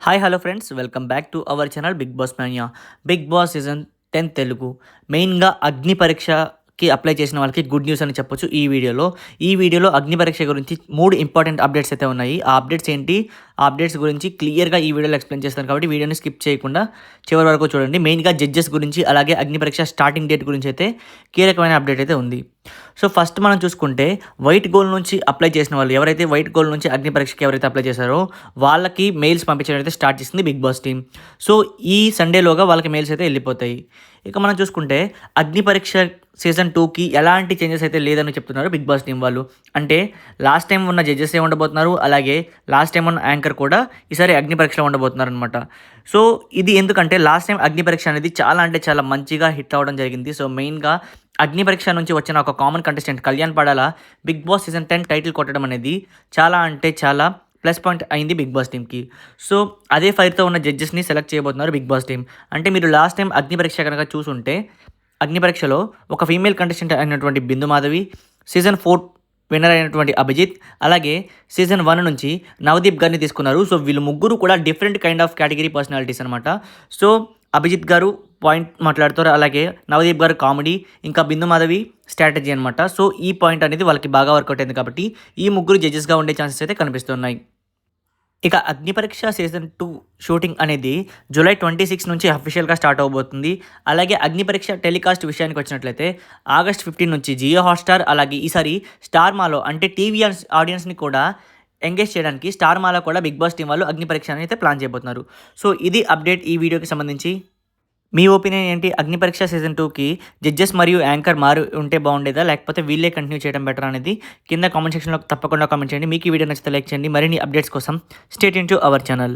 Hi hello friends, welcome back to our channel Bigg Boss Mania. Bigg Boss season 10 Telugu మెయిన్గా అగ్ని పరీక్షకి apply చేసిన వాళ్ళకి good news అని చెప్పొచ్చు. ఈ వీడియోలో అగ్ని పరీక్ష గురించి 3 ఇంపార్టెంట్ అప్డేట్స్ అయితే ఉన్నాయి. ఆ అప్డేట్స్ ఏంటి, ఆ అప్డేట్స్ గురించి క్లియర్గా ఈ వీడియోలో ఎక్స్ప్లెయిన్ చేస్తాను, కాబట్టి వీడియోని స్కిప్ చేయకుండా చివరి వరకు చూడండి. మెయిన్గా జడ్జెస్ గురించి, అలాగే అగ్ని పరీక్ష స్టార్టింగ్ డేట్ గురించి అయితే కీలకమైన అప్డేట్ అయితే ఉంది. సో ఫస్ట్ మనం చూసుకుంటే, వైట్ గోల్ నుంచి అప్లై చేసిన వాళ్ళు ఎవరైతే వైట్ గోల్ నుంచి అగ్ని పరీక్షకి ఎవరైతే అప్లై చేశారో వాళ్ళకి మెయిల్స్ పంపించడం అయితే స్టార్ట్ చేసింది బిగ్ బాస్ టీమ్. సో ఈ సండేలోగా వాళ్ళకి మెయిల్స్ అయితే వెళ్ళిపోతాయి. ఇక మనం చూసుకుంటే, అగ్ని పరీక్ష సీజన్ 2కి ఎలాంటి చేంజెస్ అయితే లేదని చెప్తున్నారు బిగ్ బాస్ టీం వాళ్ళు. అంటే లాస్ట్ టైం ఉన్న జడ్జెస్ ఉండబోతున్నారు, అలాగే లాస్ట్ టైం ఉన్న యాంకర్ కూడా ఈసారి అగ్ని పరీక్షలో ఉండబోతున్నారు అనమాట. సో ఇది ఎందుకంటే, లాస్ట్ టైం అగ్ని పరీక్ష అనేది చాలా అంటే చాలా మంచిగా హిట్ అవ్వడం జరిగింది. సో మెయిన్గా అగ్ని పరీక్ష నుంచి వచ్చిన ఒక common contestant Kalyan Padala Bigg Boss season 10 title కొట్టడం అనేది చాలా అంటే చాలా ప్లస్ పాయింట్ అయింది బిగ్ బాస్ టీమ్కి. సో అదే ఫైర్తో ఉన్న జడ్జెస్ని సెలెక్ట్ చేయబోతున్నారు బిగ్ బాస్ టీమ్. అంటే మీరు లాస్ట్ టైం అగ్ని పరీక్ష కనుక చూసుంటే, అగ్ని పరీక్షలో ఒక ఫీమేల్ కంటెస్టెంట్ అయినటువంటి బిందు మాధవి, సీజన్ 4 విన్నర్ అయినటువంటి అభిజిత్, అలాగే సీజన్ 1 నుంచి నవదీప్ గారిని తీసుకున్నారు. సో వీళ్ళు ముగ్గురు కూడా different kind of category personalities అనమాట. సో అభిజిత్ గారు పాయింట్ మాట్లాడుతారు, అలాగే నవదీప్ గారు కామెడీ, ఇంకా బిందు మాధవి స్ట్రాటజీ అనమాట. సో ఈ పాయింట్ అనేది వాళ్ళకి బాగా వర్కౌట్ అయింది, కాబట్టి ఈ ముగ్గురు జడ్జెస్గా ఉండే ఛాన్సెస్ అయితే కనిపిస్తున్నాయి. ఇక అగ్ని పరీక్ష సీజన్ 2 షూటింగ్ అనేది జూలై 26 నుంచి అఫీషియల్గా స్టార్ట్ అవబోతుంది. అలాగే అగ్ని పరీక్ష టెలికాస్ట్ విషయానికి వచ్చినట్లయితే ఆగస్ట్ 15 నుంచి జియో హాట్స్టార్, అలాగే ఈసారి స్టార్ మాలో అంటే టీవీ ఆడియన్స్ని కూడా ఎంగేజ్ చేయడానికి స్టార్ మాలో కూడా బిగ్ బాస్ టీం వాళ్ళు అగ్ని పరీక్ష అయితే ప్లాన్ చేయబోతున్నారు. సో ఇది అప్డేట్ ఈ వీడియోకి సంబంధించి. మీ ఒపీనియన్ ఏంటి? అగ్ని పరీక్ష సీజన్ 2కి జడ్జెస్ మరియు యాంకర్ మారి ఉంటే బాగుండేదా, లేకపోతే వీళ్ళే కంటిన్యూ చేయడం బెటర్ అనేది కింద కామెంట్ సెక్షన్లో తప్పకుండా కామెంట్ చేయండి. మీకు ఈ వీడియో నచ్చితే లైక్ చేయండి. మరిన్ని అప్డేట్స్ కోసం stay tune to our channel.